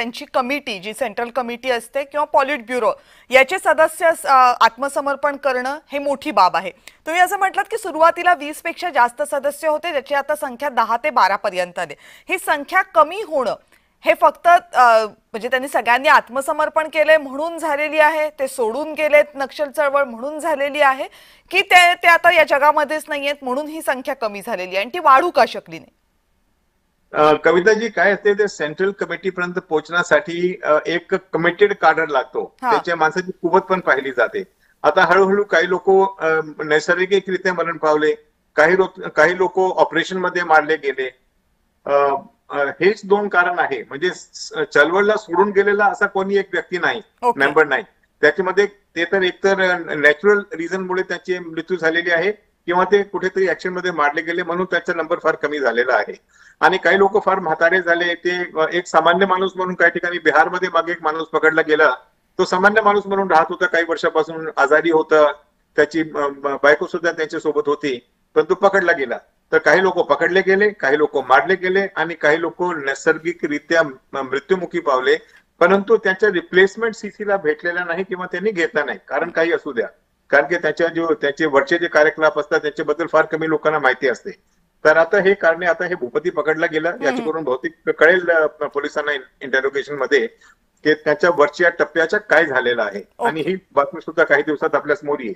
त्यांची कमिटी, जी central committee असते किंवा पॉलिट ब्युरो, याचे सदस्य आत्मसमर्पण करणं हे मोठी बाब आहे. तुम्ही असं म्हटलात की सुरुवातीला 20 पेक्षा जास्त सदस्य होते, ज्याची आता संख्या 10 ते 12 पर्यंत आली. ही संख्या कमी होणं हे फक्त म्हणजे त्यांनी सगळ्यांनी आत्मसमर्पण केले म्हणून झालेली आहे, ते सोडून गेलेत नक्षल चळवळ म्हणून झालेली आहे, की ते आता या जगामध्येच नाहीयेत म्हणून ही संख्या कमी झालेली आहे आणि ती वाढू का शकली नाही? कविताजी, काय असते ते सेंट्रल कमिटी पर्यंत पोहोचण्यासाठी एक कमिटेड कार्डर लागतो. त्याच्या माणसाची कुवत पण पाहिली जाते. आता हळूहळू काही लोक नैसर्गिकरित्या मरण पावले, काही लोक ऑपरेशन मध्ये मारले गेले. हेच दोन कारण आहे. म्हणजे चळवळला सोडून गेलेला असा कोणी एक व्यक्ती नाही, मेंबर नाही त्याच्यामध्ये. ते तर एकतर नॅचरल रिझन मुळे त्याची मृत्यू झालेली आहे किंवा ते कुठेतरी ऍक्शन मध्ये मारले गेले म्हणून त्याचा नंबर फार कमी झालेला आहे. आणि काही लोक फार म्हातारे झाले. ते एक सामान्य माणूस म्हणून काही ठिकाणी बिहारमध्ये मागे एक माणूस पकडला गेला. तो सामान्य माणूस म्हणून राहत होता, काही वर्षापासून आजारी होता, त्याची बायको सुद्धा त्यांच्या सोबत होती, पण तो पकडला गेला. तर काही लोक पकडले गेले, काही लोक मारले गेले आणि काही लोक नैसर्गिकरित्या मृत्युमुखी पावले. परंतु त्यांच्या रिप्लेसमेंट सीसीला भेटलेला नाही किंवा त्यांनी घेतला नाही, कारण काही असू द्या. कारण की त्याचे वरचे जे कार्यकलाप असतात त्याच्याबद्दल फार कमी लोकांना माहिती असते. तर आता हे कारणे, आता हे भूपती पकडला गेला, याच्याकडून बहुतेक कळेल पोलिसांना इंटरोगेशन मध्ये की त्याच्या वरच्या टप्प्याच्या काय झालेलं आहे. आणि ही बातमी सुद्धा काही दिवसात आपल्या समोर येईल.